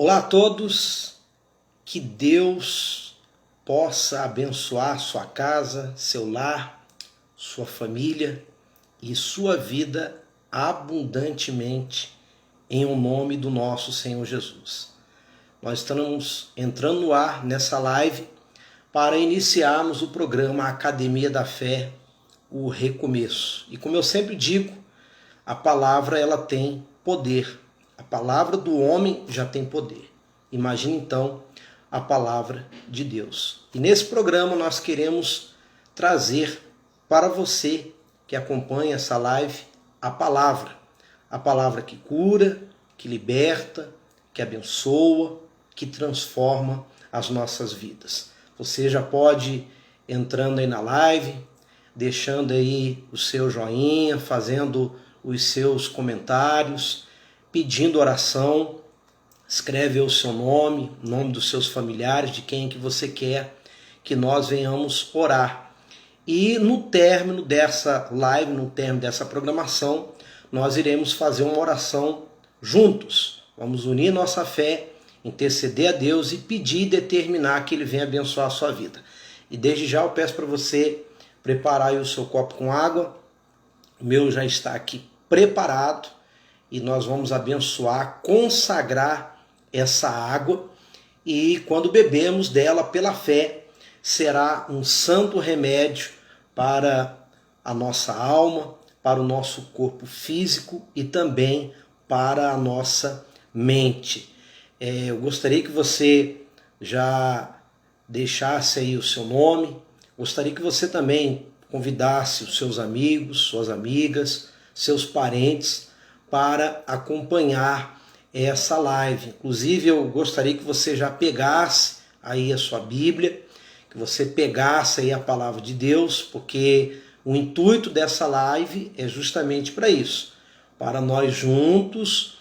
Olá a todos, que Deus possa abençoar sua casa, seu lar, sua família e sua vida abundantemente em o nome do nosso Senhor Jesus. Nós estamos entrando no ar nessa live para iniciarmos o programa Academia da Fé, o Recomeço. E como eu sempre digo, a palavra ela tem poder. A palavra do homem já tem poder. Imagine então a palavra de Deus. E nesse programa nós queremos trazer para você que acompanha essa live a palavra que cura, que liberta, que abençoa, que transforma as nossas vidas. Você já pode entrando aí na live, deixando aí o seu joinha, fazendo os seus comentários, pedindo oração, escreve o seu nome, o nome dos seus familiares, de quem que você quer que nós venhamos orar. E no término dessa live, no término dessa programação, nós iremos fazer uma oração juntos. Vamos unir nossa fé, interceder a Deus e pedir e determinar que Ele venha abençoar a sua vida. E desde já eu peço para você preparar aí o seu copo com água. O meu já está aqui preparado e nós vamos abençoar, consagrar essa água e quando bebemos dela pela fé, será um santo remédio para a nossa alma, para o nosso corpo físico e também para a nossa mente. Eu gostaria que você já deixasse aí o seu nome, gostaria que você também convidasse os seus amigos, suas amigas, seus parentes para acompanhar essa live. Inclusive eu gostaria que você já pegasse aí a sua Bíblia, que você pegasse aí a palavra de Deus, porque o intuito dessa live é justamente para isso, para nós juntos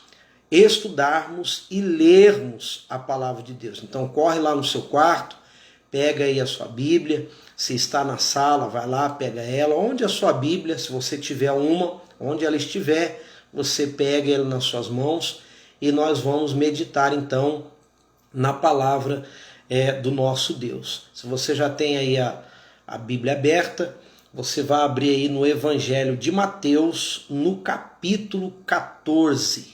estudarmos e lermos a palavra de Deus. Então corre lá no seu quarto, pega aí a sua Bíblia, se está na sala, vai lá, pega ela, onde a sua Bíblia, se você tiver uma, onde ela estiver, você pega ela nas suas mãos e nós vamos meditar então na palavra do nosso Deus. Se você já tem aí a Bíblia aberta, você vai abrir aí no Evangelho de Mateus, no capítulo 14.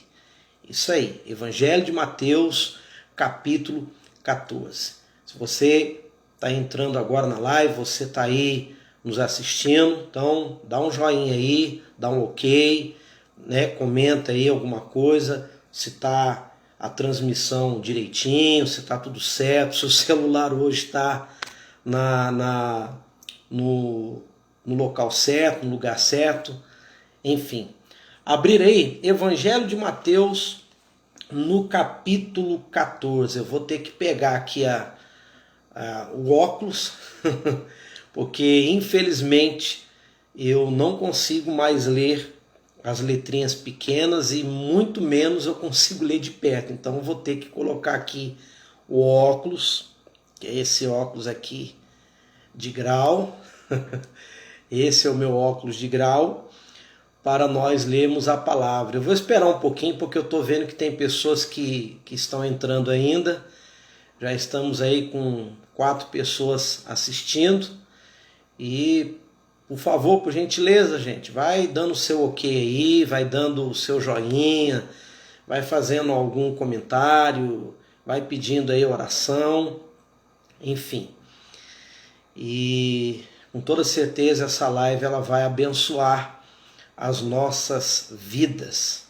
Isso aí, Evangelho de Mateus, capítulo 14. Se você está entrando agora na live, você está aí nos assistindo, então dá um joinha aí, dá um ok, né? Comenta aí alguma coisa, se está a transmissão direitinho, se está tudo certo, se o celular hoje está no local certo, no lugar certo, enfim. Abrir aí, Evangelho de Mateus, no capítulo 14. Eu vou ter que pegar aqui o óculos, porque infelizmente eu não consigo mais ler as letrinhas pequenas e muito menos eu consigo ler de perto. Então eu vou ter que colocar aqui o óculos, que é esse óculos aqui de grau. Esse é o meu óculos de grau, para nós lermos a palavra. Eu vou esperar um pouquinho, porque eu estou vendo que tem pessoas que estão entrando ainda. Já estamos aí com 4 pessoas assistindo. E, por favor, por gentileza, gente, vai dando o seu ok aí, vai dando o seu joinha, vai fazendo algum comentário, vai pedindo aí oração, enfim. E com toda certeza essa live ela vai abençoar as nossas vidas.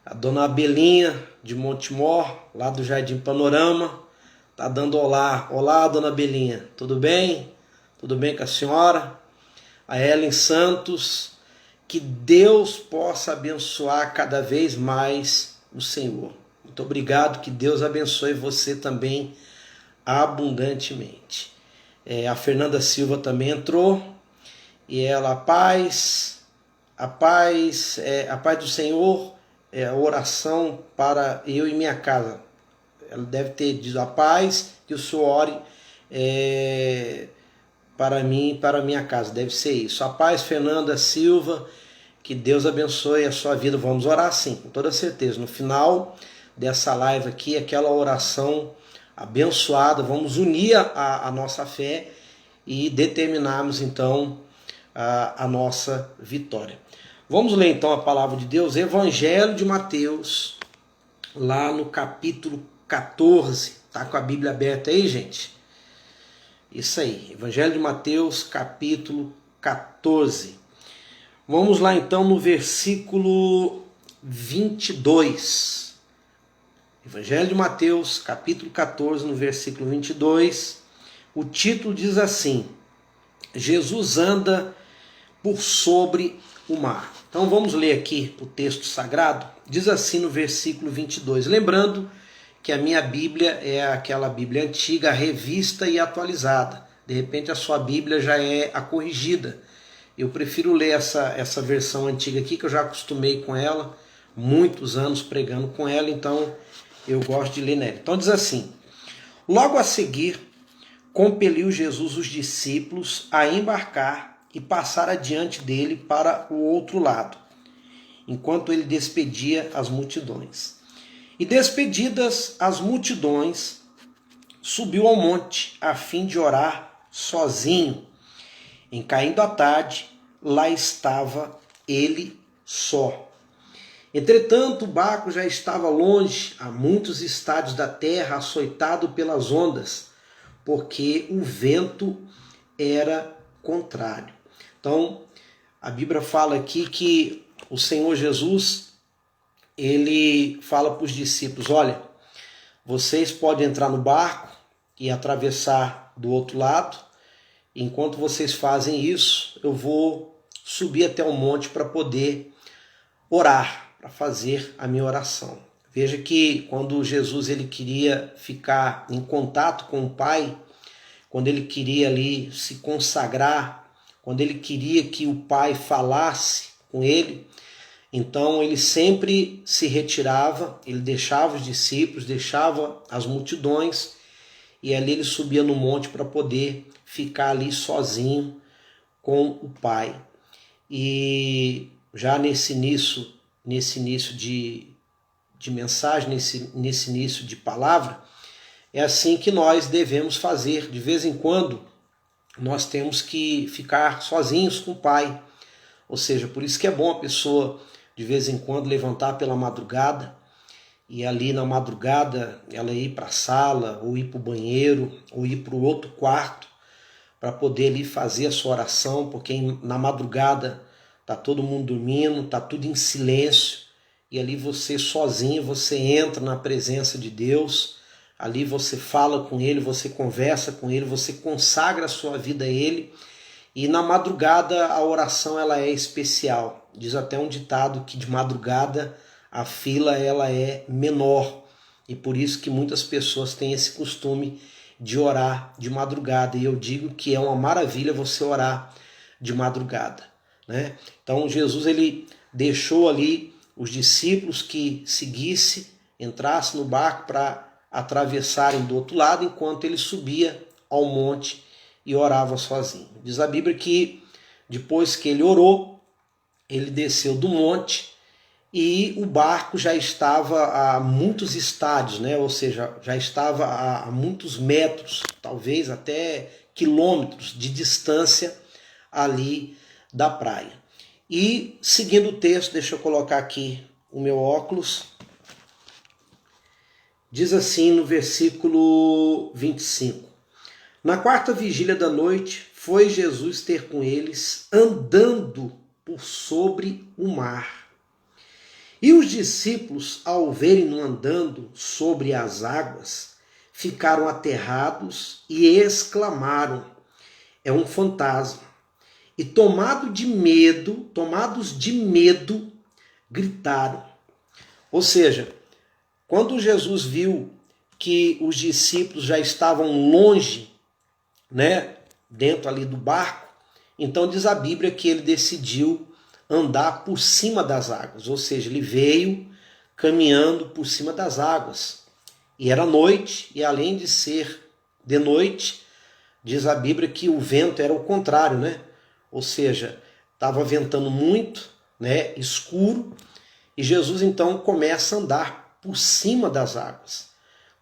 A dona Abelinha de Montemor, lá do Jardim Panorama, tá dando olá. Olá, dona Abelinha, tudo bem? Tudo bem com a senhora? A Ellen Santos, que Deus possa abençoar cada vez mais o Senhor. Muito obrigado, que Deus abençoe você também abundantemente. A Fernanda Silva também entrou, e ela, a paz do Senhor, a oração para eu e minha casa. Ela deve ter dito a paz, que o Senhor ore para mim e para a minha casa. Deve ser isso. A paz, Fernanda Silva, que Deus abençoe a sua vida. Vamos orar sim, com toda certeza. No final dessa live aqui, aquela oração abençoada. Vamos unir a nossa fé e determinarmos então a nossa vitória. Vamos ler então a palavra de Deus, Evangelho de Mateus, lá no capítulo 14. Tá com a Bíblia aberta aí, gente? Isso aí, Evangelho de Mateus, capítulo 14. Vamos lá então no versículo 22. Evangelho de Mateus, capítulo 14, no versículo 22. O título diz assim: Jesus anda por sobre o mar. Então vamos ler aqui o texto sagrado. Diz assim no versículo 22. Lembrando que a minha Bíblia é aquela Bíblia antiga, revista e atualizada. De repente a sua Bíblia já é a corrigida. Eu prefiro ler essa versão antiga aqui, que eu já acostumei com ela, muitos anos pregando com ela, então eu gosto de ler nela. Então diz assim: logo a seguir, compeliu Jesus os discípulos a embarcar e passar adiante dele para o outro lado, enquanto ele despedia as multidões. E despedidas as multidões, subiu ao monte a fim de orar sozinho. Em caindo a tarde, lá estava ele só. Entretanto, o barco já estava longe, a muitos estádios da terra, açoitado pelas ondas, porque o vento era contrário. Então, a Bíblia fala aqui que o Senhor Jesus, ele fala para os discípulos: olha, vocês podem entrar no barco e atravessar do outro lado. Enquanto vocês fazem isso, eu vou subir até o monte para poder orar, para fazer a minha oração. Veja que quando Jesus ele queria ficar em contato com o Pai, quando ele queria ali se consagrar, quando ele queria que o Pai falasse com ele, então ele sempre se retirava, ele deixava os discípulos, deixava as multidões, e ali ele subia no monte para poder ficar ali sozinho com o Pai. E já nesse início de mensagem, nesse início de palavra, é assim que nós devemos fazer. De vez em quando nós temos que ficar sozinhos com o Pai. Ou seja, por isso que é bom a pessoa de vez em quando levantar pela madrugada, e ali na madrugada ela ir para a sala, ou ir para o banheiro, ou ir para o outro quarto, para poder ali fazer a sua oração, porque na madrugada está todo mundo dormindo, está tudo em silêncio, e ali você sozinho, você entra na presença de Deus, ali você fala com Ele, você conversa com Ele, você consagra a sua vida a Ele, e na madrugada a oração ela é especial. Diz até um ditado que de madrugada a fila ela é menor, e por isso que muitas pessoas têm esse costume de orar de madrugada, e eu digo que é uma maravilha você orar de madrugada, né? Então Jesus ele deixou ali os discípulos que entrassem no barco para atravessarem do outro lado, enquanto ele subia ao monte e orava sozinho. Diz a Bíblia que depois que ele orou, ele desceu do monte, e o barco já estava a muitos estádios, né? Ou seja, já estava a muitos metros, talvez até quilômetros de distância ali da praia. E seguindo o texto, deixa eu colocar aqui o meu óculos, diz assim no versículo 25: na quarta vigília da noite, foi Jesus ter com eles, andando por sobre o mar. E os discípulos, ao verem-no andando sobre as águas, ficaram aterrados e exclamaram: é um fantasma. E tomados de medo, gritaram. Ou seja, quando Jesus viu que os discípulos já estavam longe, né, dentro ali do barco, então diz a Bíblia que ele decidiu andar por cima das águas, ou seja, ele veio caminhando por cima das águas. E era noite, e além de ser de noite, diz a Bíblia que o vento era o contrário, né? Ou seja, estava ventando muito, né, escuro, e Jesus então começa a andar por cima das águas.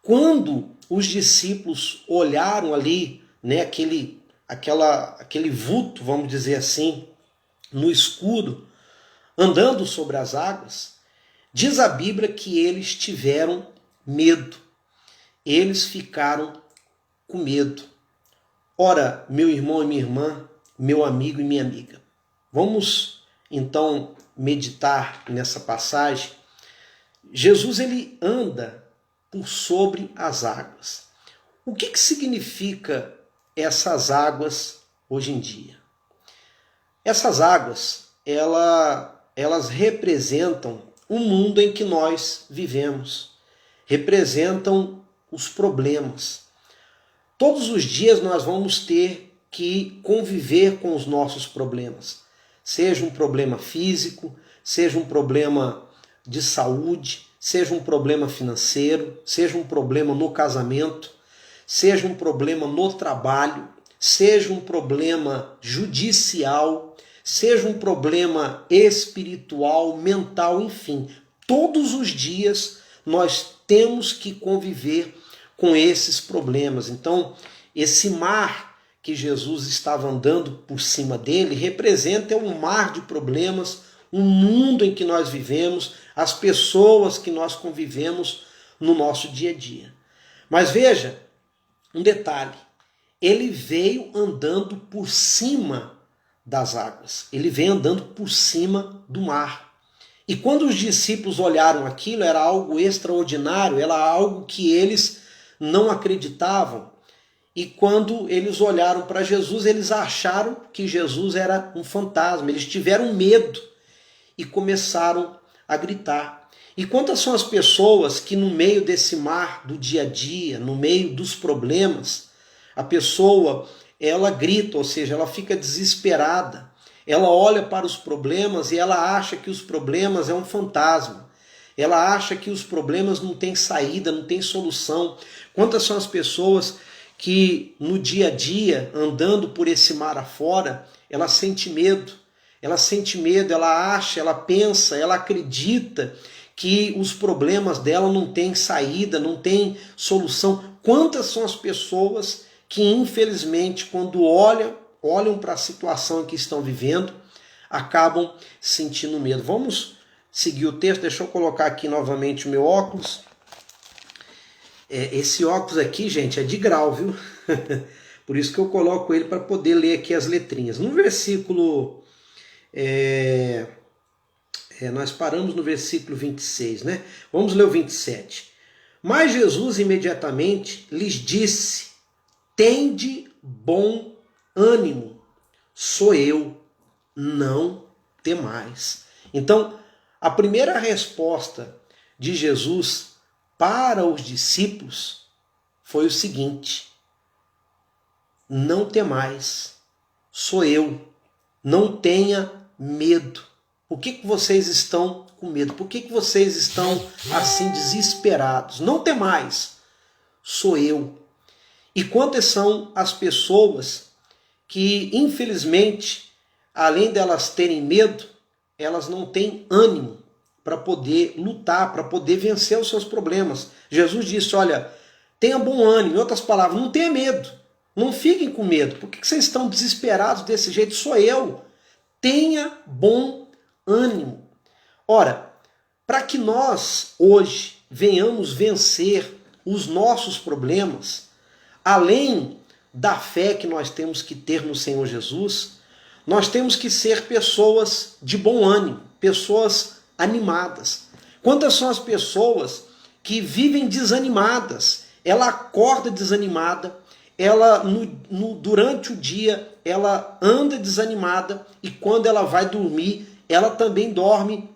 Quando os discípulos olharam ali, né, aquele vulto, vamos dizer assim, no escuro, andando sobre as águas, diz a Bíblia que eles tiveram medo. Eles ficaram com medo. Ora, meu irmão e minha irmã, meu amigo e minha amiga, vamos então meditar nessa passagem. Jesus, ele anda por sobre as águas. O que significa essas águas hoje em dia? Essas águas, elas representam o mundo em que nós vivemos, representam os problemas. Todos os dias nós vamos ter que conviver com os nossos problemas, seja um problema físico, seja um problema de saúde, seja um problema financeiro, seja um problema no casamento, seja um problema no trabalho, seja um problema judicial, seja um problema espiritual, mental, enfim. Todos os dias nós temos que conviver com esses problemas. Então, esse mar que Jesus estava andando por cima dele representa um mar de problemas, um mundo em que nós vivemos, as pessoas que nós convivemos no nosso dia a dia. Mas veja, um detalhe, ele veio andando por cima das águas, ele veio andando por cima do mar. E quando os discípulos olharam aquilo, era algo extraordinário, era algo que eles não acreditavam. E quando eles olharam para Jesus, eles acharam que Jesus era um fantasma, eles tiveram medo e começaram a gritar. E quantas são as pessoas que no meio desse mar do dia a dia, no meio dos problemas, a pessoa, ela grita, ou seja, ela fica desesperada, ela olha para os problemas e ela acha que os problemas é um fantasma, ela acha que os problemas não têm saída, não tem solução. Quantas são as pessoas que no dia a dia, andando por esse mar afora, ela sente medo, ela acha, ela pensa, ela acredita que os problemas dela não têm saída, não têm solução. Quantas são as pessoas que, infelizmente, quando olham para a situação em que estão vivendo, acabam sentindo medo. Vamos seguir o texto, deixa eu colocar aqui novamente o meu óculos. Esse óculos aqui, gente, é de grau, viu? Por isso que eu coloco ele para poder ler aqui as letrinhas. No versículo... nós paramos no versículo 26, né? Vamos ler o 27. Mas Jesus imediatamente lhes disse: tende bom ânimo, sou eu, não temais. Então, a primeira resposta de Jesus para os discípulos foi o seguinte: não temais, sou eu, não tenha medo. Por que vocês estão com medo? Por que vocês estão assim desesperados? Não temais, sou eu. E quantas são as pessoas que, infelizmente, além delas terem medo, elas não têm ânimo para poder lutar, para poder vencer os seus problemas. Jesus disse, olha, tenha bom ânimo. Em outras palavras, não tenha medo. Não fiquem com medo. Por que vocês estão desesperados desse jeito? Sou eu. Tenha bom ânimo. Ora, para que nós hoje venhamos vencer os nossos problemas, além da fé que nós temos que ter no Senhor Jesus, nós temos que ser pessoas de bom ânimo, pessoas animadas. Quantas são as pessoas que vivem desanimadas? Ela acorda desanimada, ela durante o dia ela anda desanimada e quando ela vai dormir, ela também dorme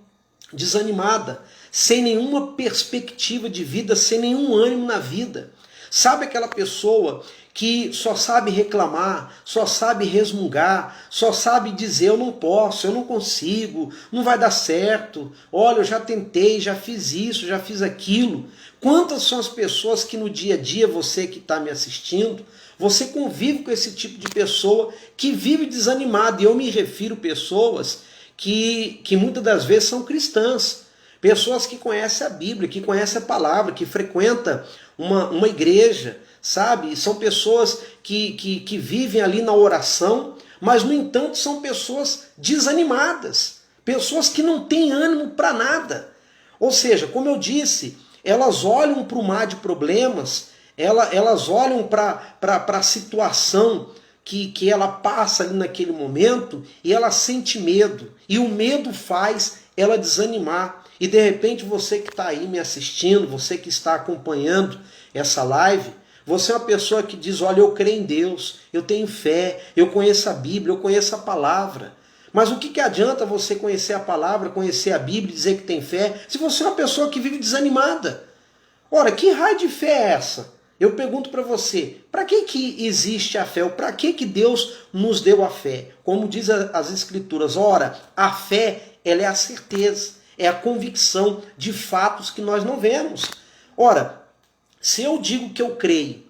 desanimada, sem nenhuma perspectiva de vida, sem nenhum ânimo na vida. Sabe aquela pessoa que só sabe reclamar, só sabe resmungar, só sabe dizer eu não posso, eu não consigo, não vai dar certo, olha, eu já tentei, já fiz isso, já fiz aquilo. Quantas são as pessoas que no dia a dia, você que está me assistindo, você convive com esse tipo de pessoa que vive desanimada, e eu me refiro a pessoas que muitas das vezes são cristãs, pessoas que conhecem a Bíblia, que conhecem a palavra, que frequentam uma igreja, sabe? São pessoas que vivem ali na oração, mas no entanto são pessoas desanimadas, pessoas que não têm ânimo para nada. Ou seja, como eu disse, elas olham para o mar de problemas, elas olham para a situação que ela passa ali naquele momento e ela sente medo. E o medo faz ela desanimar. E de repente você que está aí me assistindo, você que está acompanhando essa live, você é uma pessoa que diz, olha, eu creio em Deus, eu tenho fé, eu conheço a Bíblia, eu conheço a palavra. Mas o que adianta você conhecer a palavra, conhecer a Bíblia e dizer que tem fé, se você é uma pessoa que vive desanimada? Ora, que raio de fé é essa? Eu pergunto para você, para que existe a fé? Para que Deus nos deu a fé? Como diz as Escrituras, ora, a fé ela é a certeza, é a convicção de fatos que nós não vemos. Ora, se eu digo que eu creio,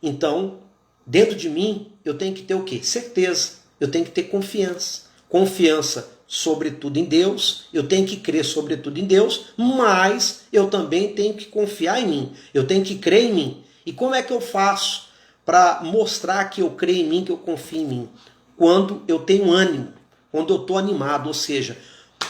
então, dentro de mim, eu tenho que ter o quê? Certeza, eu tenho que ter confiança. Confiança, sobretudo em Deus, eu tenho que crer sobretudo em Deus, mas eu também tenho que confiar em mim, eu tenho que crer em mim. E como é que eu faço para mostrar que eu creio em mim, que eu confio em mim? Quando eu tenho ânimo, quando eu estou animado, ou seja,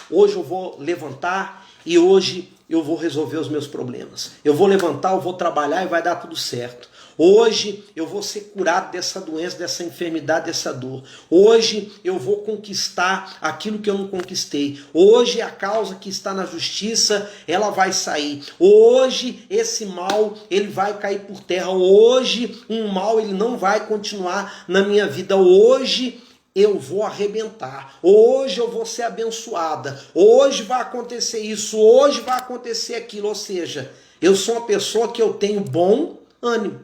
hoje eu vou levantar e hoje eu vou resolver os meus problemas. Eu vou levantar, eu vou trabalhar e vai dar tudo certo. Hoje eu vou ser curado dessa doença, dessa enfermidade, dessa dor. Hoje eu vou conquistar aquilo que eu não conquistei. Hoje a causa que está na justiça, ela vai sair. Hoje esse mal, ele vai cair por terra. Hoje um mal, ele não vai continuar na minha vida. Hoje eu vou arrebentar, hoje eu vou ser abençoada, hoje vai acontecer isso, hoje vai acontecer aquilo, ou seja, eu sou uma pessoa que eu tenho bom ânimo.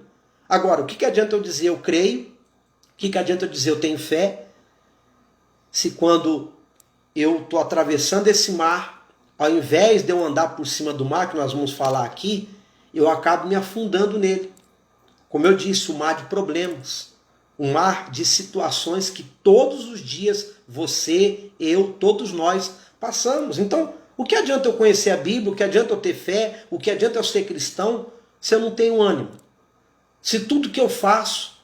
Agora, o que adianta eu dizer eu creio, o que adianta eu dizer eu tenho fé, se quando eu estou atravessando esse mar, ao invés de eu andar por cima do mar, que nós vamos falar aqui, eu acabo me afundando nele. Como eu disse, o mar de problemas. Um mar de situações que todos os dias você, eu, todos nós passamos. Então, o que adianta eu conhecer a Bíblia, o que adianta eu ter fé, o que adianta eu ser cristão, se eu não tenho ânimo? Se tudo que eu faço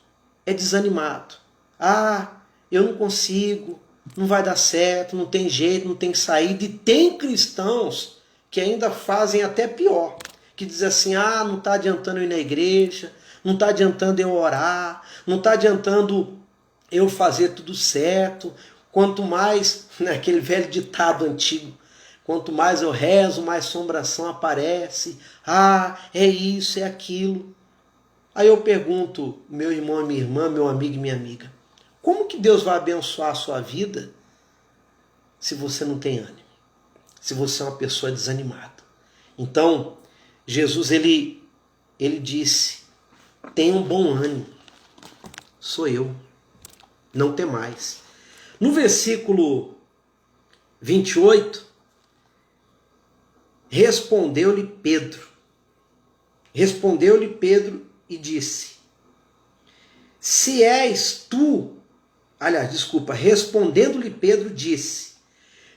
é desanimado. Ah, eu não consigo, não vai dar certo, não tem jeito, não tem saída. E tem cristãos que ainda fazem até pior, que dizem assim, ah, não está adiantando eu ir na igreja, não está adiantando eu orar, não está adiantando eu fazer tudo certo. Quanto mais, né, aquele velho ditado antigo, quanto mais eu rezo, mais assombração aparece. Ah, é isso, é aquilo. Aí eu pergunto, meu irmão, minha irmã, meu amigo e minha amiga, como que Deus vai abençoar a sua vida se você não tem ânimo? Se você é uma pessoa desanimada? Então, Jesus, ele disse, tenha um bom ânimo, sou eu, não tem mais. No versículo 28, respondeu-lhe Pedro e disse, respondendo-lhe Pedro disse,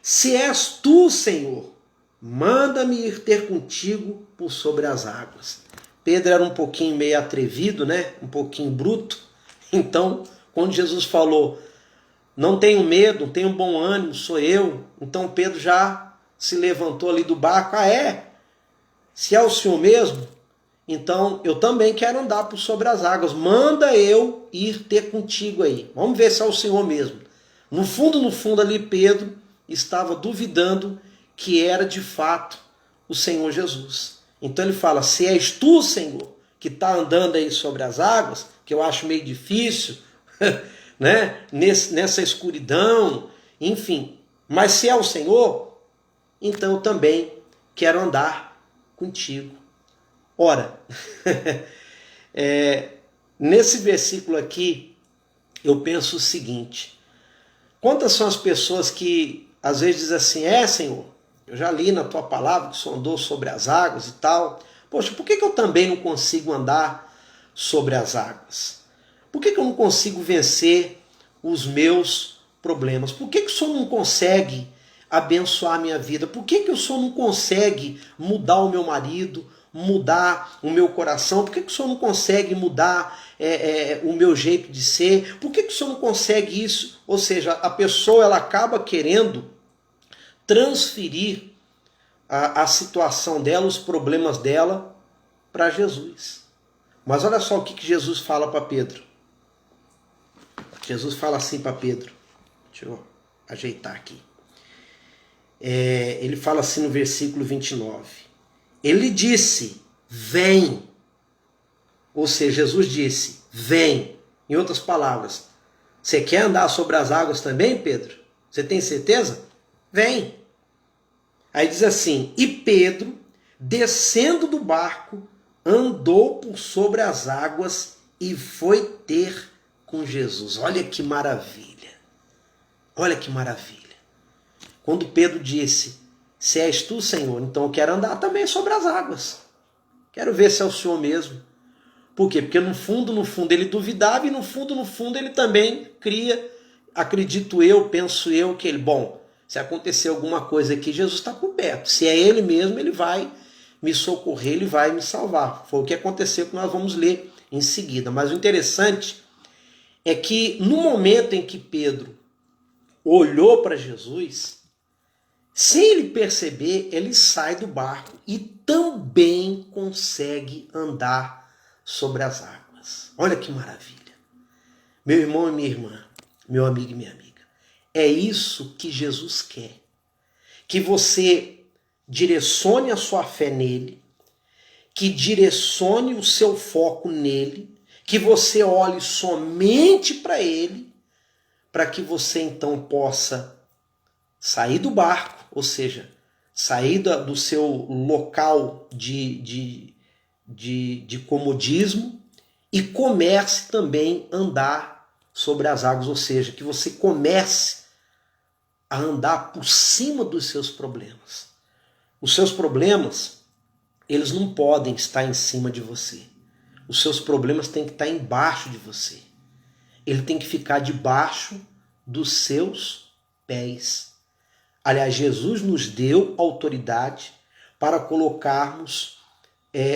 se és tu, Senhor, manda-me ir ter contigo por sobre as águas. Pedro era um pouquinho meio atrevido, né? Um pouquinho bruto. Então, quando Jesus falou, não tenho medo, tenho bom ânimo, sou eu. Então Pedro já se levantou ali do barco. Ah, é? Se é o Senhor mesmo, então eu também quero andar por sobre as águas. Manda eu ir ter contigo aí. Vamos ver se é o Senhor mesmo. No fundo ali, Pedro estava duvidando que era de fato o Senhor Jesus. Então ele fala, se és tu, Senhor, que está andando aí sobre as águas, que eu acho meio difícil, né? Nessa escuridão, enfim. Mas se é o Senhor, então eu também quero andar contigo. Ora, nesse versículo aqui, eu penso o seguinte, quantas são as pessoas que às vezes dizem assim, Senhor, eu já li na tua palavra que o Senhor andou sobre as águas e tal. Poxa, por que eu também não consigo andar sobre as águas? Por que eu não consigo vencer os meus problemas? Por que o Senhor não consegue abençoar a minha vida? Por que o Senhor não consegue mudar o meu marido, mudar o meu coração? Por que o Senhor não consegue mudar o meu jeito de ser? Por que o Senhor não consegue isso? Ou seja, a pessoa ela acaba querendo transferir a situação dela, os problemas dela para Jesus. Mas olha só o que Jesus fala para Pedro. Jesus fala assim para Pedro. Deixa eu ajeitar aqui. Ele fala assim no versículo 29. Ele disse, vem. Ou seja, Jesus disse, vem. Em outras palavras, você quer andar sobre as águas também, Pedro? Você tem certeza? Vem. Aí diz assim, e Pedro, descendo do barco, andou por sobre as águas e foi ter com Jesus. Olha que maravilha. Olha que maravilha. Quando Pedro disse, se és tu, Senhor, então eu quero andar também sobre as águas. Quero ver se é o Senhor mesmo. Por quê? Porque no fundo ele duvidava e no fundo ele também cria, acredito eu, penso eu, que ele, bom, se acontecer alguma coisa aqui, Jesus está por perto. Se é ele mesmo, ele vai me socorrer, ele vai me salvar. Foi o que aconteceu que nós vamos ler em seguida. Mas o interessante é que no momento em que Pedro olhou para Jesus, sem ele perceber, ele sai do barco e também consegue andar sobre as águas. Olha que maravilha. Meu irmão e minha irmã, meu amigo e minha amiga, é isso que Jesus quer. Que você direcione a sua fé nele, que direcione o seu foco nele, que você olhe somente para ele, para que você então possa sair do barco, ou seja, sair do seu local de comodismo e comece também a andar sobre as águas, ou seja, que você comece a andar por cima dos seus problemas. Os seus problemas, eles não podem estar em cima de você. Os seus problemas têm que estar embaixo de você. Ele tem que ficar debaixo dos seus pés. Aliás, Jesus nos deu autoridade para colocarmos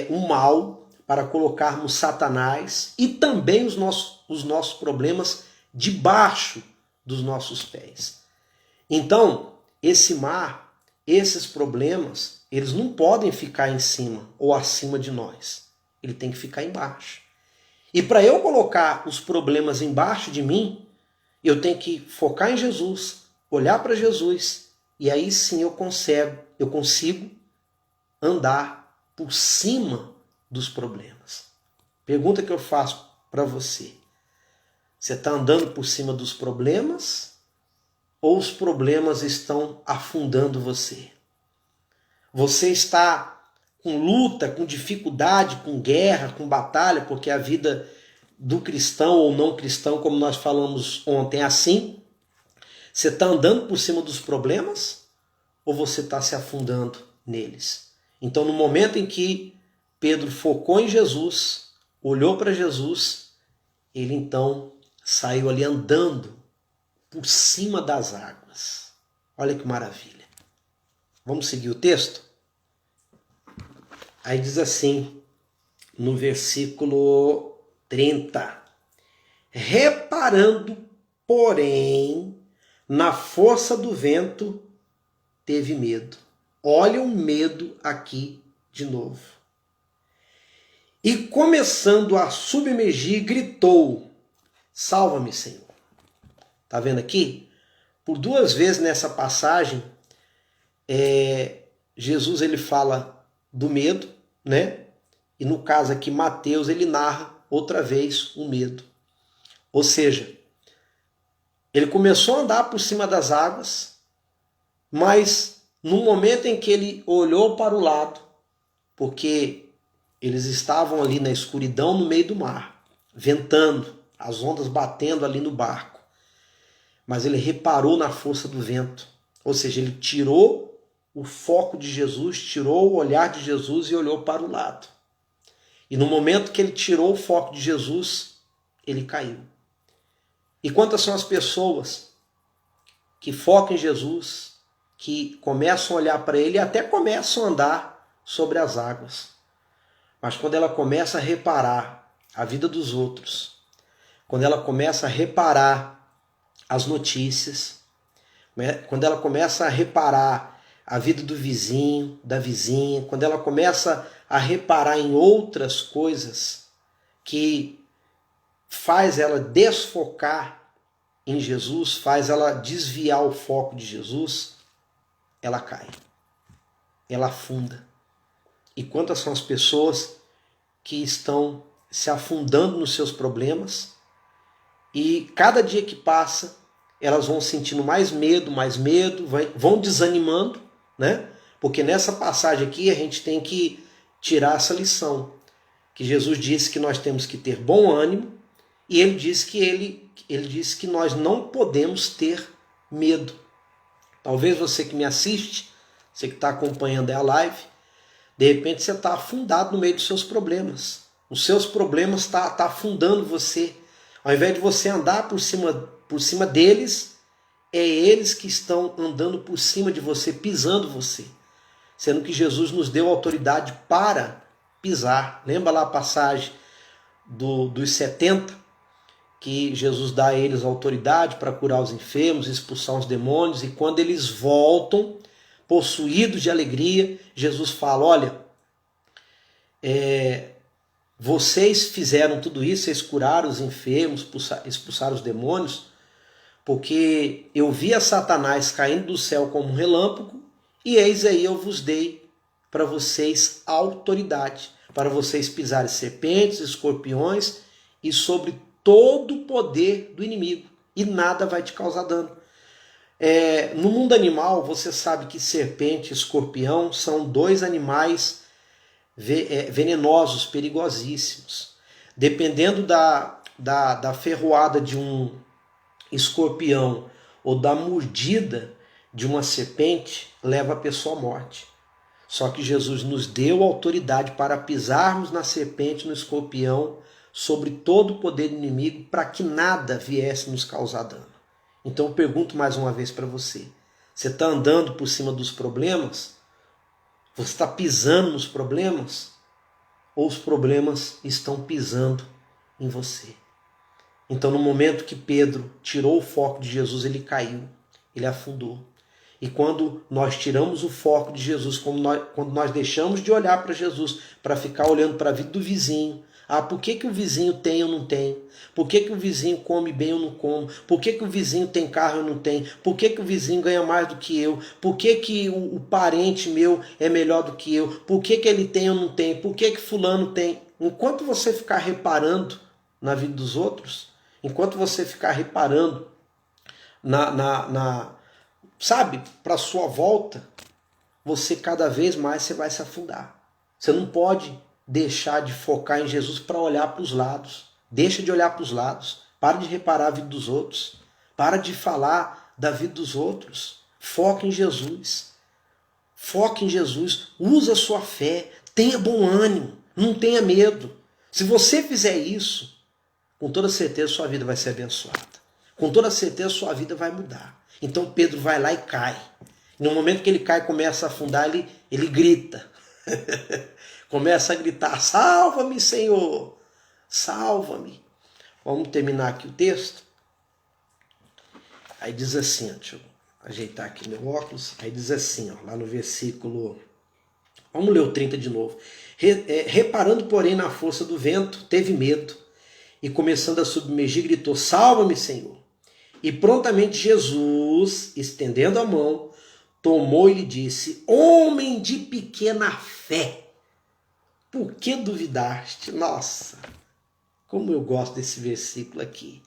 o mal, para colocarmos Satanás e também os nossos problemas debaixo dos nossos pés. Então, esse mar, esses problemas, eles não podem ficar em cima ou acima de nós. Ele tem que ficar embaixo. E para eu colocar os problemas embaixo de mim, eu tenho que focar em Jesus, olhar para Jesus, e aí sim eu consigo andar por cima dos problemas. Pergunta que eu faço para você. Você está andando por cima dos problemas ou os problemas estão afundando você? Você está com luta, com dificuldade, com guerra, com batalha, porque a vida do cristão ou não cristão, como nós falamos ontem, é assim? Você está andando por cima dos problemas ou você está se afundando neles? Então, no momento em que Pedro focou em Jesus, olhou para Jesus, ele então saiu ali andando por cima das águas. Olha que maravilha. Vamos seguir o texto? Aí diz assim, no versículo 30. Reparando, porém, na força do vento, teve medo. Olha o medo aqui de novo. E começando a submergir, gritou, salva-me, Senhor. Tá vendo aqui? Por duas vezes nessa passagem, Jesus ele fala do medo, né? E no caso aqui, Mateus, ele narra outra vez o medo. Ou seja, ele começou a andar por cima das águas, mas no momento em que ele olhou para o lado, porque eles estavam ali na escuridão no meio do mar, ventando, as ondas batendo ali no barco. Mas ele reparou na força do vento. Ou seja, ele tirou o foco de Jesus, tirou o olhar de Jesus e olhou para o lado. E no momento que ele tirou o foco de Jesus, ele caiu. E quantas são as pessoas que focam em Jesus, que começam a olhar para ele e até começam a andar sobre as águas. Mas quando ela começa a reparar a vida dos outros, quando ela começa a reparar as notícias, quando ela começa a reparar a vida do vizinho, da vizinha, quando ela começa a reparar em outras coisas que faz ela desfocar em Jesus, faz ela desviar o foco de Jesus, ela cai, ela afunda. E quantas são as pessoas que estão se afundando nos seus problemas e cada dia que passa elas vão sentindo mais medo, vão desanimando, né? Porque nessa passagem aqui a gente tem que tirar essa lição, que Jesus disse que nós temos que ter bom ânimo e ele disse que nós não podemos ter medo. Talvez você que me assiste, você que está acompanhando a live, de repente você está afundado no meio dos seus problemas. Os seus problemas estão afundando você. Ao invés de você andar por cima deles, é eles que estão andando por cima de você, pisando você. Sendo que Jesus nos deu autoridade para pisar. Lembra lá a passagem dos 70? Que Jesus dá a eles autoridade para curar os enfermos, expulsar os demônios, e quando eles voltam, possuídos de alegria, Jesus fala, olha, vocês fizeram tudo isso, vocês curaram os enfermos, expulsaram os demônios, porque eu vi a Satanás caindo do céu como um relâmpago, e eis aí eu vos dei para vocês autoridade, para vocês pisarem serpentes, escorpiões e sobre todo o poder do inimigo, e nada vai te causar dano. No mundo animal, você sabe que serpente e escorpião são dois animais venenosos, perigosíssimos. Dependendo da ferroada de um escorpião ou da mordida de uma serpente, leva a pessoa à morte. Só que Jesus nos deu autoridade para pisarmos na serpente, no escorpião, sobre todo o poder do inimigo, para que nada viesse nos causar dano. Então eu pergunto mais uma vez para você, você está andando por cima dos problemas? Você está pisando nos problemas? Ou os problemas estão pisando em você? Então no momento que Pedro tirou o foco de Jesus, ele caiu, ele afundou. E quando nós tiramos o foco de Jesus, quando nós deixamos de olhar para Jesus, para ficar olhando para a vida do vizinho, por que o vizinho tem ou não tem? Por que o vizinho come bem ou não come? Por que o vizinho tem carro ou não tem? Por que o vizinho ganha mais do que eu? Por que o parente meu é melhor do que eu? Por que ele tem ou não tem? Por que fulano tem? Enquanto você ficar reparando na vida dos outros, enquanto você ficar reparando sabe, para sua volta, você cada vez mais você vai se afundar. Você não pode deixar de focar em Jesus para olhar para os lados. Deixa de olhar para os lados. Para de reparar a vida dos outros. Para de falar da vida dos outros. Foca em Jesus. Foca em Jesus. Usa a sua fé. Tenha bom ânimo. Não tenha medo. Se você fizer isso, com toda certeza sua vida vai ser abençoada. Com toda certeza sua vida vai mudar. Então Pedro vai lá e cai. No momento que ele cai, começa a afundar, ele grita. Começa a gritar, salva-me, Senhor, salva-me. Vamos terminar aqui o texto. Aí diz assim, deixa eu ajeitar aqui meu óculos. Aí diz assim, lá no versículo, vamos ler o 30 de novo. Reparando, porém, na força do vento, teve medo e começando a submergir, gritou, salva-me, Senhor. E prontamente Jesus, estendendo a mão, tomou e lhe disse, homem de pequena fé, por que duvidaste? Nossa, como eu gosto desse versículo aqui.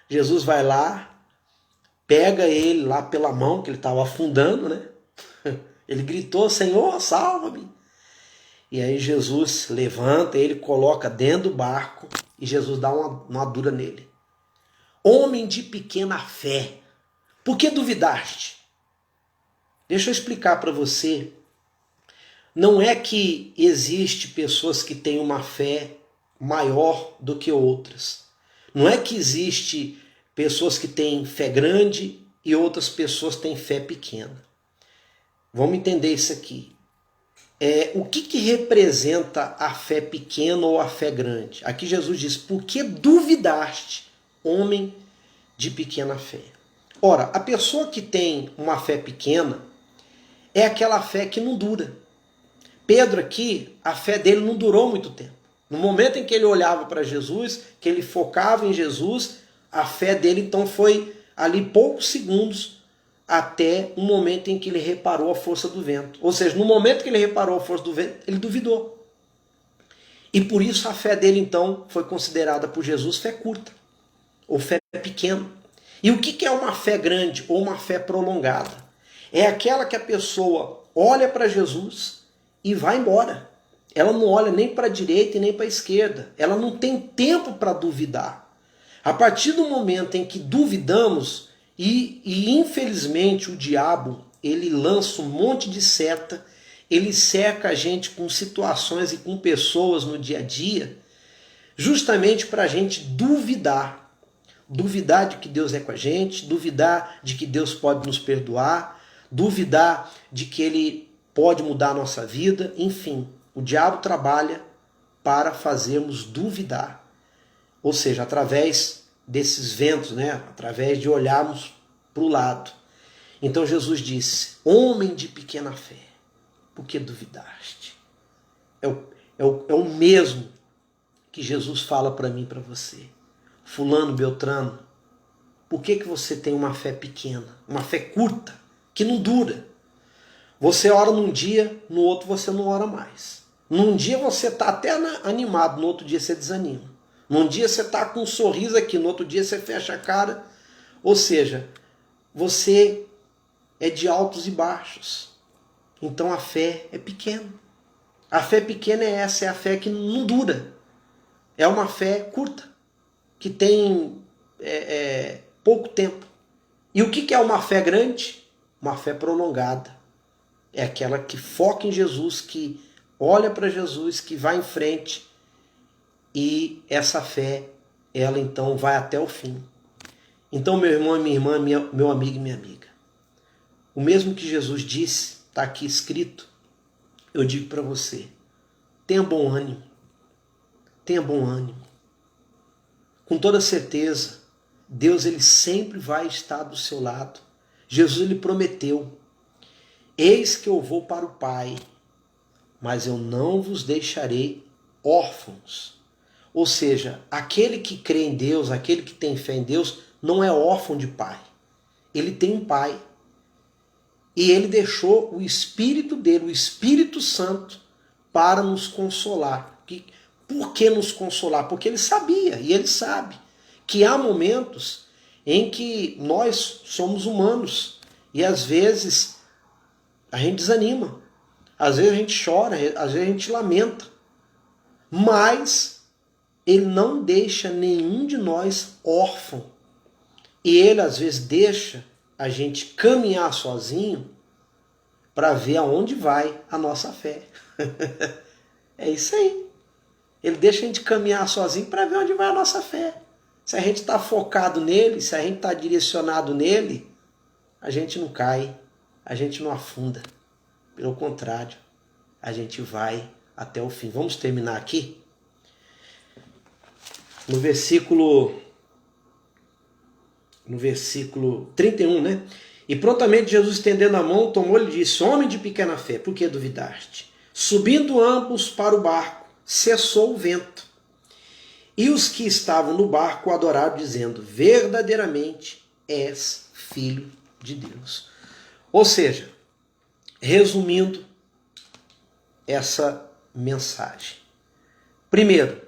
Jesus vai lá, pega ele lá pela mão, que ele estava afundando, né? Ele gritou, Senhor, salva-me. E aí Jesus levanta, ele coloca dentro do barco e Jesus dá uma dura nele. Homem de pequena fé, por que duvidaste? Deixa eu explicar para você. Não é que existe pessoas que têm uma fé maior do que outras. Não é que existe pessoas que têm fé grande e outras pessoas têm fé pequena. Vamos entender isso aqui. O que representa a fé pequena ou a fé grande? Aqui Jesus diz, por que duvidaste, homem de pequena fé? Ora, a pessoa que tem uma fé pequena é aquela fé que não dura. Pedro aqui, a fé dele não durou muito tempo. No momento em que ele olhava para Jesus, que ele focava em Jesus, a fé dele então foi ali poucos segundos até o momento em que ele reparou a força do vento. Ou seja, no momento que ele reparou a força do vento, ele duvidou. E por isso a fé dele então foi considerada por Jesus fé curta, ou fé pequena. E o que é uma fé grande ou uma fé prolongada? É aquela que a pessoa olha para Jesus e vai embora. Ela não olha nem para a direita e nem para a esquerda. Ela não tem tempo para duvidar. A partir do momento em que duvidamos, e infelizmente o diabo, ele lança um monte de seta, ele cerca a gente com situações e com pessoas no dia a dia, justamente para a gente duvidar. Duvidar de que Deus é com a gente, duvidar de que Deus pode nos perdoar, duvidar de que Ele pode mudar a nossa vida, enfim. O diabo trabalha para fazermos duvidar. Ou seja, através desses ventos, né? Através de olharmos para o lado. Então Jesus disse, homem de pequena fé, por que duvidaste? É o mesmo que Jesus fala para mim e para você. Fulano, Beltrano, por que você tem uma fé pequena, uma fé curta, que não dura? Você ora num dia, no outro você não ora mais. Num dia você está até animado, no outro dia você desanima. Num dia você está com um sorriso aqui, no outro dia você fecha a cara. Ou seja, você é de altos e baixos. Então a fé é pequena. A fé pequena é essa, é a fé que não dura. É uma fé curta, que tem pouco tempo. E o que é uma fé grande? Uma fé prolongada. É aquela que foca em Jesus, que olha para Jesus, que vai em frente. E essa fé, ela então vai até o fim. Então, meu irmão e minha irmã, meu amigo e minha amiga, o mesmo que Jesus disse, está aqui escrito, eu digo para você, tenha bom ânimo. Tenha bom ânimo. Com toda certeza, Deus ele sempre vai estar do seu lado. Jesus ele prometeu, eis que eu vou para o Pai, mas eu não vos deixarei órfãos. Ou seja, aquele que crê em Deus, aquele que tem fé em Deus, não é órfão de pai. Ele tem um pai. E ele deixou o Espírito dele, o Espírito Santo, para nos consolar. Por que nos consolar? Porque ele sabia, e ele sabe, que há momentos em que nós somos humanos. E às vezes a gente desanima. Às vezes a gente chora, às vezes a gente lamenta. Mas ele não deixa nenhum de nós órfão. E ele às vezes deixa a gente caminhar sozinho para ver aonde vai a nossa fé. É isso aí. Ele deixa a gente caminhar sozinho para ver onde vai a nossa fé. Se a gente está focado nele, se a gente está direcionado nele, a gente não cai, a gente não afunda. Pelo contrário, a gente vai até o fim. Vamos terminar aqui? No versículo 31, né? E prontamente Jesus, estendendo a mão, tomou-lhe e disse, homem de pequena fé, por que duvidaste? Subindo ambos para o barco, cessou o vento. E os que estavam no barco adoraram, dizendo, verdadeiramente és filho de Deus. Ou seja, resumindo essa mensagem. Primeiro,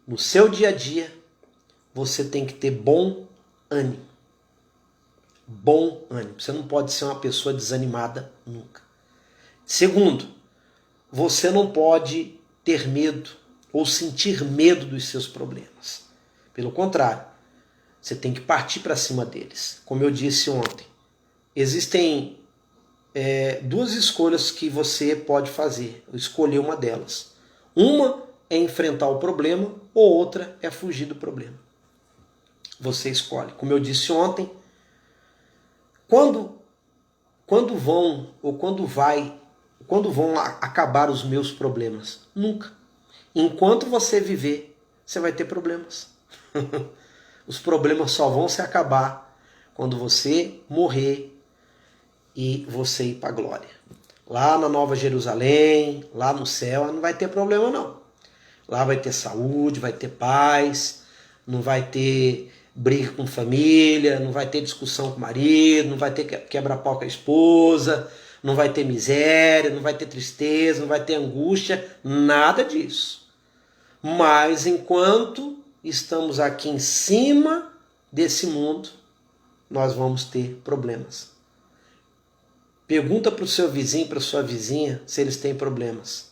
no seu dia a dia, você tem que ter bom ânimo. Bom ânimo. Você não pode ser uma pessoa desanimada nunca. Segundo, você não pode ter medo ou sentir medo dos seus problemas. Pelo contrário, você tem que partir para cima deles. Como eu disse ontem, existem duas escolhas que você pode fazer. Eu escolhi uma delas. Uma é enfrentar o problema, ou outra é fugir do problema. Você escolhe. Como eu disse ontem, quando quando vão acabar os meus problemas? Nunca. Enquanto você viver, você vai ter problemas. Os problemas só vão se acabar quando você morrer e você ir para a glória. Lá na Nova Jerusalém, lá no céu, não vai ter problema não. Lá vai ter saúde, vai ter paz, não vai ter briga com família, não vai ter discussão com o marido, não vai ter quebra-pau com a esposa, não vai ter miséria, não vai ter tristeza, não vai ter angústia, nada disso. Mas enquanto estamos aqui em cima desse mundo, nós vamos ter problemas. Pergunta para o seu vizinho, para a sua vizinha, se eles têm problemas.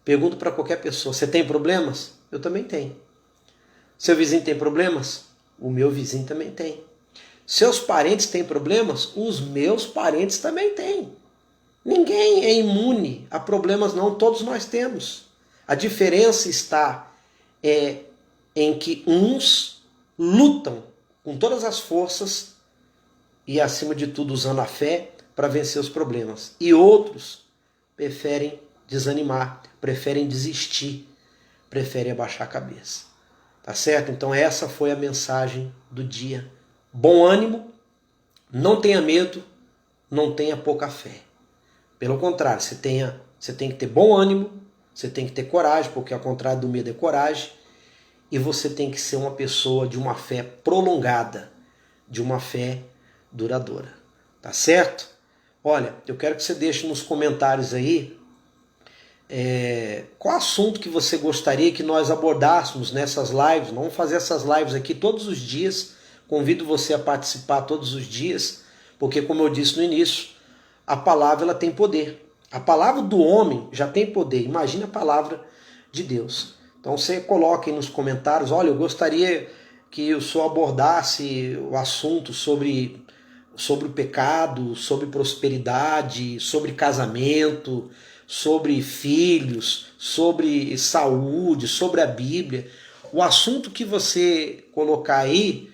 Pergunta para qualquer pessoa, você tem problemas? Eu também tenho. Seu vizinho tem problemas? O meu vizinho também tem. Seus parentes têm problemas? Os meus parentes também têm. Ninguém é imune a problemas não, todos nós temos. A diferença está em que uns lutam com todas as forças e, acima de tudo, usando a fé para vencer os problemas. E outros preferem desanimar, preferem desistir, preferem abaixar a cabeça. Tá certo? Então essa foi a mensagem do dia. Bom ânimo, não tenha medo, não tenha pouca fé. Pelo contrário, você tem que ter bom ânimo, você tem que ter coragem, porque ao contrário do medo é coragem, e você tem que ser uma pessoa de uma fé prolongada, de uma fé duradoura. Tá certo? Olha, eu quero que você deixe nos comentários aí qual assunto que você gostaria que nós abordássemos nessas lives. Vamos fazer essas lives aqui todos os dias. Convido você a participar todos os dias, porque como eu disse no início, a palavra ela tem poder. A palavra do homem já tem poder. Imagina a palavra de Deus. Então você coloca aí nos comentários, olha, eu gostaria que o senhor abordasse o assunto sobre o pecado, sobre prosperidade, sobre casamento, sobre filhos, sobre saúde, sobre a Bíblia. O assunto que você colocar aí,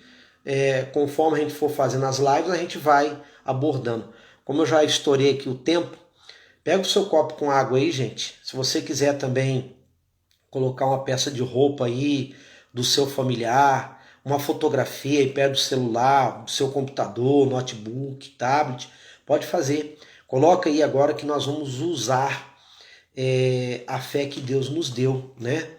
conforme a gente for fazendo as lives, a gente vai abordando. Como eu já estourei aqui o tempo, pega o seu copo com água aí, gente. Se você quiser também colocar uma peça de roupa aí do seu familiar, uma fotografia aí perto do celular, do seu computador, notebook, tablet, pode fazer. Coloca aí agora que nós vamos usar a fé que Deus nos deu, né?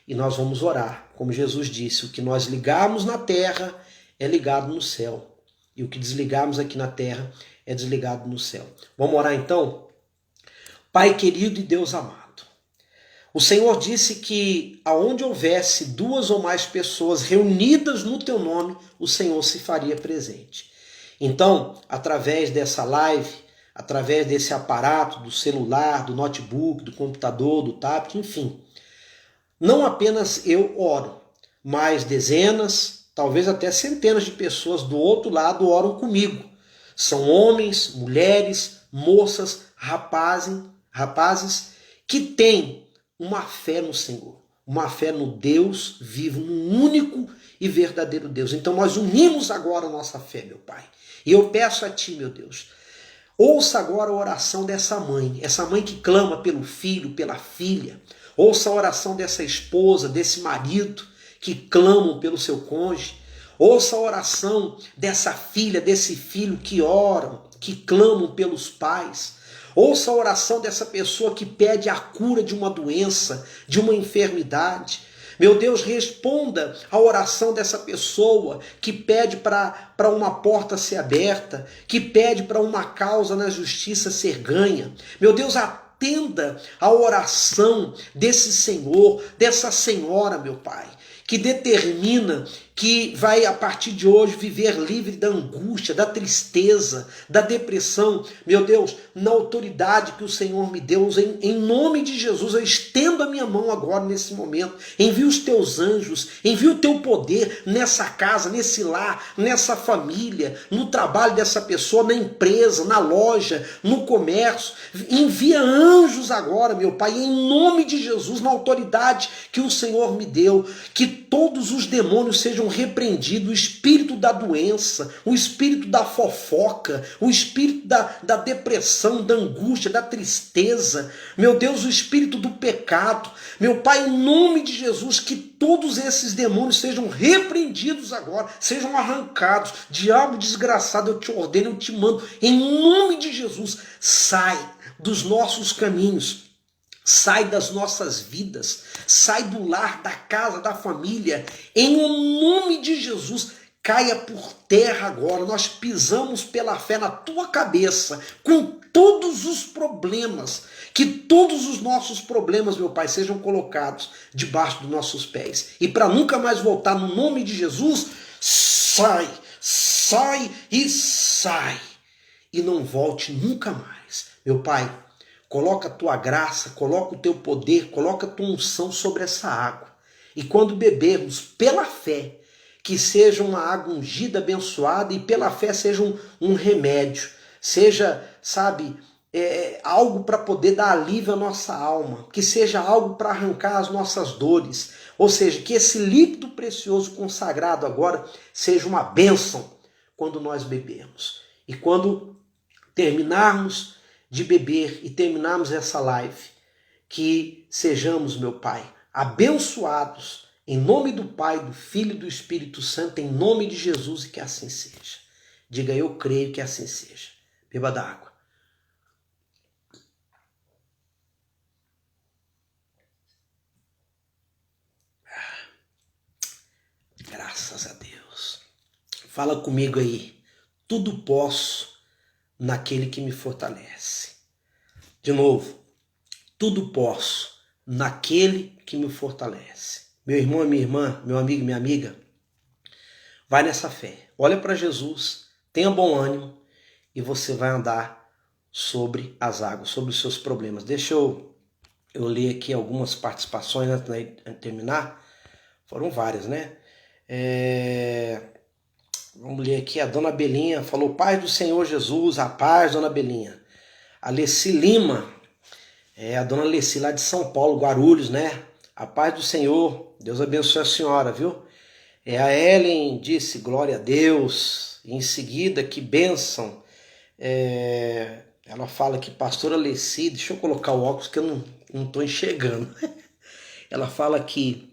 E nós vamos orar. Como Jesus disse, o que nós ligarmos na terra é ligado no céu. E o que desligarmos aqui na terra é desligado no céu. Vamos orar então? Pai querido e Deus amado, o Senhor disse que aonde houvesse 2 ou mais pessoas reunidas no teu nome, o Senhor se faria presente. Então, através dessa live, através desse aparato, do celular, do notebook, do computador, do tablet, enfim, não apenas eu oro, mas dezenas, talvez até centenas de pessoas do outro lado oram comigo. São homens, mulheres, moças, rapazes que têm uma fé no Senhor, uma fé no Deus vivo, no único e verdadeiro Deus. Então nós unimos agora a nossa fé, meu Pai. E eu peço a Ti, meu Deus, ouça agora a oração dessa mãe, essa mãe que clama pelo filho, pela filha. Ouça a oração dessa esposa, desse marido que clamam pelo seu cônjuge. Ouça a oração dessa filha, desse filho que oram, que clamam pelos pais. Ouça a oração dessa pessoa que pede a cura de uma doença, de uma enfermidade. Meu Deus, responda a oração dessa pessoa que pede para uma porta ser aberta, que pede para uma causa na justiça ser ganha. Meu Deus, atenda a oração desse senhor, dessa senhora, meu Pai, que determina que vai, a partir de hoje, viver livre da angústia, da tristeza, da depressão. Meu Deus, na autoridade que o Senhor me deu, em nome de Jesus, eu estendo a minha mão agora nesse momento. Envia os teus anjos, envia o teu poder nessa casa, nesse lar, nessa família, no trabalho dessa pessoa, na empresa, na loja, no comércio. Envia anjos agora, meu Pai, em nome de Jesus, na autoridade que o Senhor me deu, que todos os demônios sejam repreendidos o espírito da doença, o espírito da fofoca, o espírito da depressão, da angústia, da tristeza, meu Deus, o espírito do pecado. Meu Pai, em nome de Jesus, que todos esses demônios sejam repreendidos agora, sejam arrancados. Diabo desgraçado, eu te ordeno, eu te mando, em nome de Jesus, sai dos nossos caminhos. Sai das nossas vidas, sai do lar, da casa, da família, em nome de Jesus, caia por terra agora. Nós pisamos pela fé na tua cabeça, com todos os problemas, que todos os nossos problemas, meu Pai, sejam colocados debaixo dos nossos pés. E para nunca mais voltar, no nome de Jesus, sai, sai e sai. E não volte nunca mais. Meu Pai, coloca a tua graça, coloca o teu poder, coloca a tua unção sobre essa água. E quando bebermos, pela fé, que seja uma água ungida, abençoada, e pela fé seja um remédio. Seja, sabe, algo para poder dar alívio à nossa alma. Que seja algo para arrancar as nossas dores. Ou seja, que esse líquido precioso consagrado agora seja uma bênção quando nós bebermos. E quando terminarmos de beber e terminarmos essa live, que sejamos, meu Pai, abençoados em nome do Pai, do Filho e do Espírito Santo, em nome de Jesus, e que assim seja. Diga, eu creio que assim seja. Beba da água. Graças a Deus. Fala comigo aí. Tudo posso naquele que me fortalece. De novo, tudo posso naquele que me fortalece. Meu irmão e minha irmã, meu amigo e minha amiga, vai nessa fé. Olha para Jesus, tenha bom ânimo e você vai andar sobre as águas, sobre os seus problemas. Deixa eu ler aqui algumas participações antes de terminar. Foram várias, né? Vamos ler aqui, a dona Belinha falou, paz do Senhor Jesus, a paz, dona Belinha. A Leci Lima, a dona Leci lá de São Paulo, Guarulhos, né? A paz do Senhor, Deus abençoe a senhora, viu? A Ellen disse, glória a Deus. E em seguida, que bênção. Ela fala que pastora Leci, deixa eu colocar o óculos que eu não estou enxergando. Ela fala que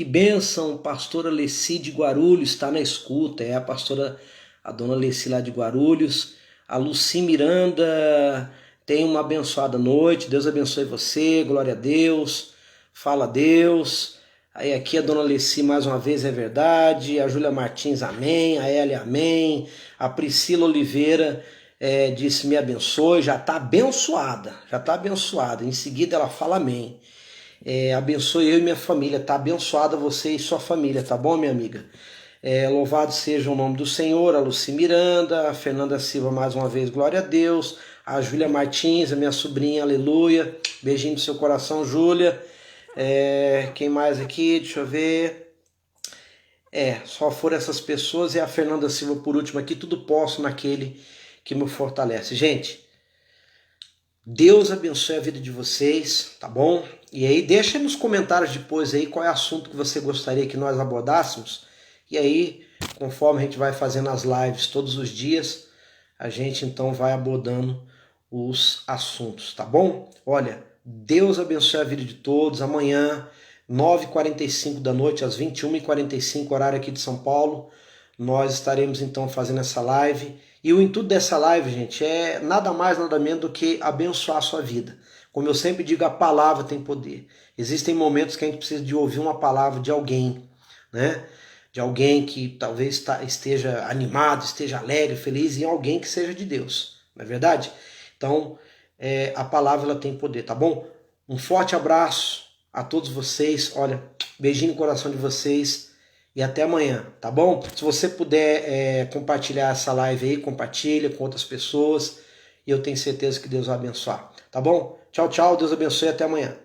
bênção, pastora Leci de Guarulhos, está na escuta. É a dona Leci lá de Guarulhos. A Luci Miranda, tenha uma abençoada noite. Deus abençoe você, glória a Deus. Fala a Deus. Aí aqui a dona Leci mais uma vez, é verdade. A Júlia Martins, amém. A Elia, amém. A Priscila Oliveira disse, me abençoe. Já está abençoada, Em seguida ela fala amém. Abençoe eu e minha família, tá abençoada você e sua família, tá bom, minha amiga? Louvado seja o nome do Senhor. A Luci Miranda, a Fernanda Silva mais uma vez, glória a Deus. A Júlia Martins, a minha sobrinha, aleluia. Beijinho no seu coração, Júlia. Quem mais aqui? Deixa eu ver. Só foram essas pessoas. E a Fernanda Silva por último aqui, tudo posso naquele que me fortalece. Gente, Deus abençoe a vida de vocês, tá bom? E aí deixa nos comentários depois aí qual é o assunto que você gostaria que nós abordássemos. E aí, conforme a gente vai fazendo as lives todos os dias, a gente então vai abordando os assuntos, tá bom? Olha, Deus abençoe a vida de todos. Amanhã, 9h45 da noite, às 21h45, horário aqui de São Paulo, nós estaremos então fazendo essa live. E o intuito dessa live, gente, é nada mais, nada menos do que abençoar a sua vida. Como eu sempre digo, a palavra tem poder. Existem momentos que a gente precisa de ouvir uma palavra de alguém, né? De alguém que talvez esteja animado, esteja alegre, feliz, e alguém que seja de Deus, não é verdade? Então, a palavra ela tem poder, tá bom? Um forte abraço a todos vocês, olha, beijinho no coração de vocês e até amanhã, tá bom? Se você puder compartilhar essa live aí, compartilha com outras pessoas e eu tenho certeza que Deus vai abençoar, tá bom? Tchau, tchau, Deus abençoe e até amanhã.